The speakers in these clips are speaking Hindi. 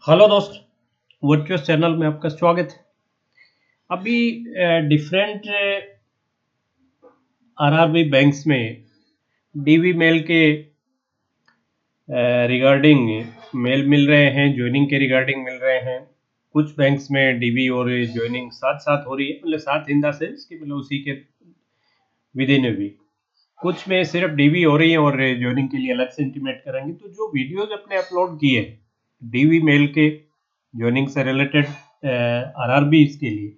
हेलो दोस्त, वर्चुअस चैनल में आपका स्वागत है। अभी डिफरेंट आरआरबी बैंक्स में डीवी मेल के रिगार्डिंग मेल मिल रहे हैं, ज्वाइनिंग के रिगार्डिंग मिल रहे हैं। कुछ बैंक्स में डीवी और ज्वाइनिंग साथ साथ हो रही है, मतलब साथ इन द सेंस कि मतलब उसी के विद इन ए वीक। कुछ में सिर्फ डीवी हो रही है और ज्वाइनिंग के लिए अलग से इंटीमेट करेंगे। तो जो वीडियोज अपने अपलोड किए डीवी मेल के ज्वाइनिंग से रिलेटेड आरआरबी के लिए,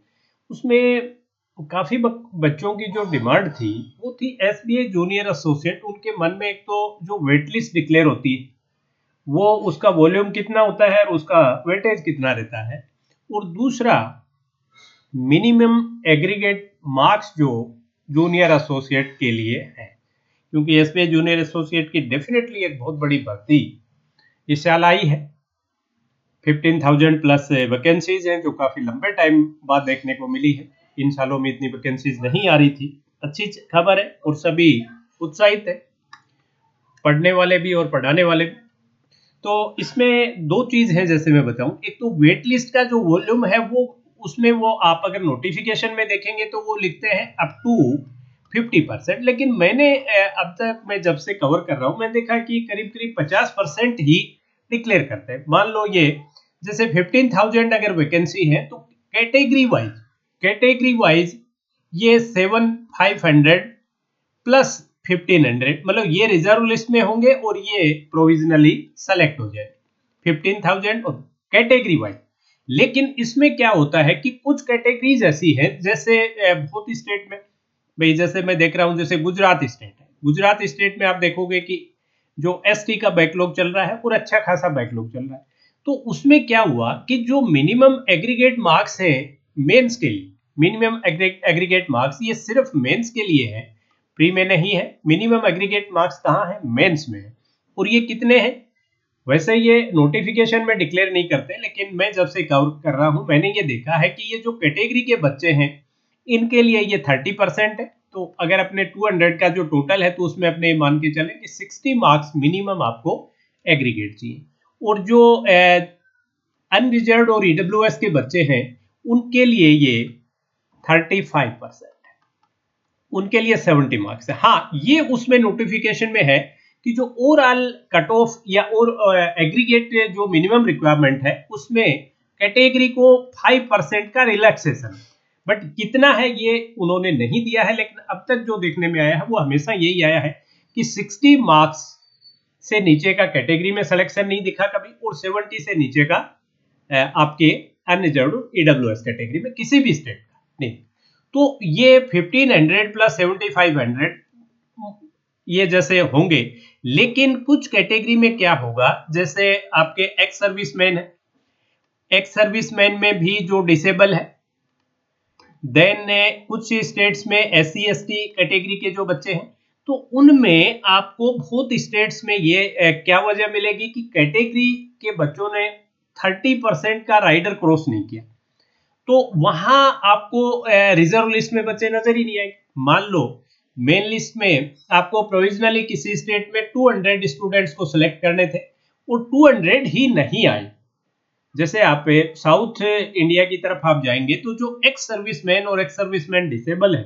उसमें काफ़ी बच्चों की जो डिमांड थी वो थी एसबीआई जूनियर एसोसिएट। उनके मन में एक तो जो वेट लिस्ट डिक्लेयर होती है वो उसका वॉल्यूम कितना होता है और उसका वेटेज कितना रहता है, और दूसरा मिनिमम एग्रीगेट मार्क्स जो जूनियर एसोसिएट के लिए है, क्योंकि एसबीआई जूनियर एसोसिएट की डेफिनेटली एक बहुत बड़ी भर्ती इस साल आई है। 15,000 प्लस वैकेंसीज हैं जो काफ़ी लंबे टाइम बाद देखने को मिली है। इन सालों में इतनी वैकेंसीज नहीं आ रही थी। अच्छी खबर है और सभी उत्साहित है, पढ़ने वाले भी और पढ़ाने वाले भी। तो इसमें दो चीज है, जैसे मैं बताऊं, एक तो वेट लिस्ट का जो वॉल्यूम है वो उसमें वो आप अगर नोटिफिकेशन में देखेंगे तो वो लिखते हैं अप टू 50%, लेकिन मैंने अब तक मैं जब से कवर कर रहा हूं मैं देखा कि करीब करीब 50% ही डिक्लेयर करते हैं। मान लो ये जैसे 15,000 अगर वैकेंसी है तो कैटेगरी वाइज ये 7,500 प्लस 1,500, मतलब ये रिजर्व लिस्ट में होंगे और ये प्रोविजनली सेलेक्ट हो जाए 15,000 और कैटेगरी वाइज। लेकिन इसमें क्या होता है कि कुछ कैटेगरीज ऐसी हैं, जैसे बहुत स्टेट में, भाई जैसे मैं देख रहा हूं, जैसे गुजरात स्टेट है, गुजरात स्टेट में आप देखोगे कि जो एसटी का बैकलॉग चल रहा है और अच्छा खासा बैकलॉग चल रहा है। तो उसमें क्या हुआ कि जो मिनिमम एग्रीगेट मार्क्स है मेंस के लिए, मिनिमम एग्रीगेट मार्क्स ये सिर्फ मेंस के लिए है, प्री में नहीं है। मिनिमम एग्रीगेट मार्क्स कहाँ है? मेंस में है। और ये कितने हैं? वैसे ये नोटिफिकेशन में डिक्लेयर नहीं करते, लेकिन मैं जब से कवर कर रहा हूं मैंने ये देखा है कि ये जो कैटेगरी के बच्चे हैं इनके लिए ये 30% है। तो अगर अपने 200 का जो टोटल है तो उसमें अपने मान के चलें कि 60 मार्क्स मिनिमम आपको एग्रीगेट चाहिए। और जो अनरिजर्व और ईडब्ल्यूएस के बच्चे हैं उनके लिए ये 35%, उनके लिए 70 मार्क्स है। हाँ, ये उसमें नोटिफिकेशन में है कि जो ओवरऑल कट ऑफ या और एग्रीगेट जो मिनिमम रिक्वायरमेंट है उसमें कैटेगरी को 5% का रिलैक्सेशन, बट कितना है ये उन्होंने नहीं दिया है। लेकिन अब तक जो देखने में आया है वो हमेशा यही आया है कि 60 मार्क्स से नीचे का कैटेगरी में सिलेक्शन नहीं दिखा कभी, और 70 से नीचे का आपके अनरिजर्व्ड ईडब्ल्यूएस कैटेगरी में किसी भी स्टेट का नहीं। तो ये 1500 प्लस 7500 ये जैसे होंगे। लेकिन कुछ कैटेगरी में क्या होगा, जैसे आपके एक्स सर्विसमैन है, एक्स सर्विसमैन में भी जो डिसेबल है, देन कुछ स्टेट्स में एससी एसटी कैटेगरी के जो बच्चे हैं, तो उनमें आपको बहुत स्टेट्स में ये क्या वजह मिलेगी कि कैटेगरी के बच्चों ने 30% का राइडर क्रॉस नहीं किया, तो वहां आपको रिजर्व लिस्ट में बच्चे नजर ही नहीं आएंगे। मान लो मेन लिस्ट में आपको प्रोविजनली किसी स्टेट में 200 स्टूडेंट्स को सिलेक्ट करने थे और 200 ही नहीं आए। जैसे आप साउथ इंडिया की तरफ आप जाएंगे तो जो एक्स सर्विसमैन और एक्स सर्विसमैन डिसेबल है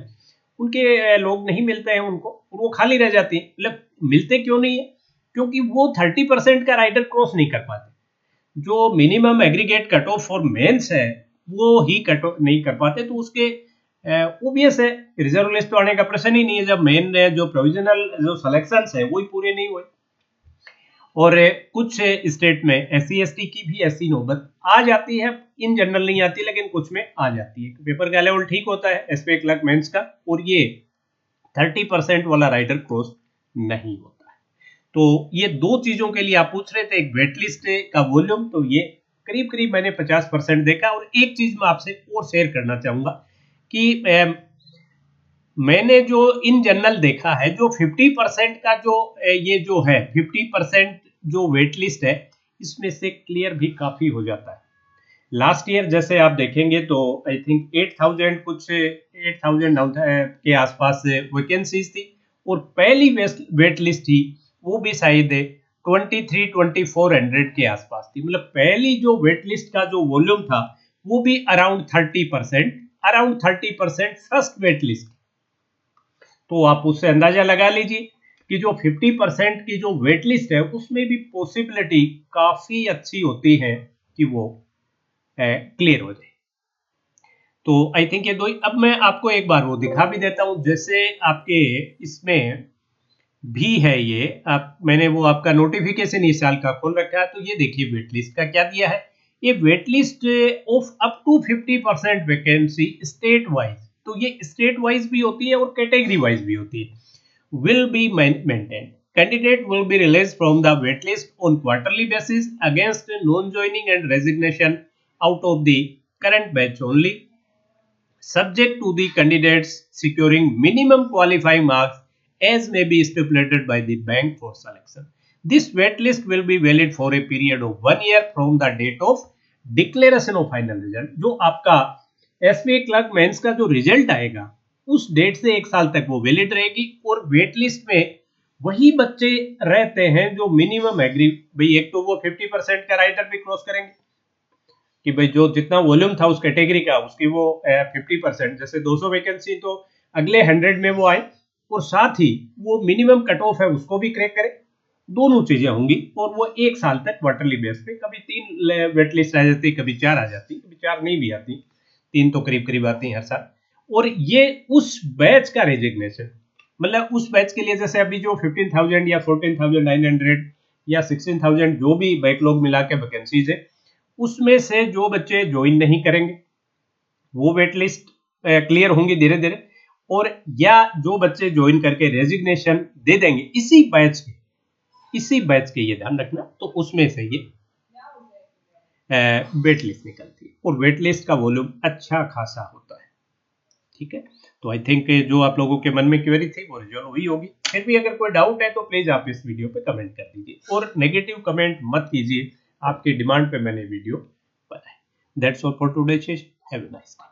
उनके लोग नहीं मिलते हैं उनको, और वो खाली रह जाती है। मतलब मिलते क्यों नहीं है? क्योंकि वो 30% का राइडर क्रॉस नहीं कर पाते। जो minimum aggregate cut off for mains है वो ही कट ऑफ नहीं कर पाते, तो उसके ओबियस है रिजर्व लिस्ट तो आने का प्रश्न ही नहीं है जब मेन जो प्रोविजनल जो सिलेक्शंस है वही पूरे नहीं हुए। और कुछ स्टेट में एससी एसटी की भी ऐसी नौबत आ जाती है, इन जनरल नहीं आती लेकिन कुछ में आ जाती है। पेपर का लेवल ठीक होता है एसपी क्लर्क मेंस का, और ये 30% वाला राइडर क्रॉस नहीं होता है। तो ये दो चीजों के लिए आप पूछ रहे थे, एक वेट लिस्ट का वॉल्यूम, तो ये करीब करीब मैंने 50% देखा। और एक चीज मैं आपसे और शेयर करना चाहूंगा कि मैंने जो इन जनरल देखा है, जो 50% का जो ये जो है 50% जो वेट लिस्ट है, इसमें से क्लियर भी काफी हो जाता है। लास्ट ईयर जैसे आप देखेंगे तो आई थिंक 8,000 कुछ 8,000 के आसपास वैकेंसीज थी, और पहली वेट लिस्ट थी वो भी शायद 23-2400 के आसपास थी। मतलब पहली जो वेट लिस्ट का जो वॉल्यूम था वो भी अराउंड 30% फर्स्ट वेट लिस्ट। तो आप उससे अंदाजा लगा लीजिए कि जो 50% की जो वेट लिस्ट है उसमें भी पॉसिबिलिटी काफी अच्छी होती है कि वो क्लियर हो जाए। तो आई थिंक ये दो। अब मैं आपको एक बार वो दिखा भी देता हूं, जैसे आपके इसमें भी है ये मैंने वो आपका नोटिफिकेशन इस साल का खोल रखा है। तो ये देखिए वेट लिस्ट का क्या दिया है, ये wait list of up to 50% vacancy state wise. तो ये स्टेट वाइज भी होती है और कैटेगरी वाइज भी होती है। will be maintained. Candidate will be released from the waitlist on quarterly basis against non-joining and resignation out of the current batch only, subject to the candidates securing minimum qualifying marks as may be stipulated by the bank for selection. This waitlist will be valid for a period of 1 year from the date of declaration of final result. जो आपका एसबीआई क्लर्क मेंस का जो रिजल्ट आएगा उस डेट से 1 साल तक वो वैलिड रहेगी। और वेट लिस्ट में वही बच्चे रहते हैं जो मिनिमम एग्री, भाई एक तो वो 50% का राइटर भी क्रॉस करेंगे कि भाई जो जितना वॉल्यूम था उस कैटेगरी का उसकी वो 50%, जैसे 200 वैकेंसी तो अगले 100 में वो आए, और साथ ही वो मिनिमम कट ऑफ है उसको भी क्रैक करे। दोनों चीजें होंगी और वो 1 साल तक क्वार्टरली बेस पे कभी 3 वेट लिस्ट आ जाती, कभी 4 आ जाती, कभी 4 नहीं भी आती, 3 तो करीब करीब आती हैं हर साल। और ये उस बैच का रेजिग्नेशन, मतलब उस बैच के लिए जैसे अभी जो 15,000 या 14,900 या 16,000 जो भी बैकलॉग मिला के वैकेंसीज है उसमें से जो बच्चे ज्वाइन नहीं करेंगे वो वेट लिस्ट क्लियर होंगी धीरे धीरे, और या जो बच्चे ज्वाइन करके रेजिग्नेशन दे देंगे इसी बैच के ये ध्यान रखना, तो उसमें से ये वेट लिस्ट निकलती है और वेट लिस्ट का वॉल्यूम अच्छा खासा होता है। ठीक है, तो आई थिंक जो आप लोगों के मन में क्वेरी थी वो रिजॉल्व हुई होगी। फिर भी अगर कोई डाउट है तो प्लीज आप इस वीडियो पे कमेंट कर दीजिए और नेगेटिव कमेंट मत कीजिए, आपकी डिमांड पे मैंने वीडियो बनाई। That's all for today, have a nice day.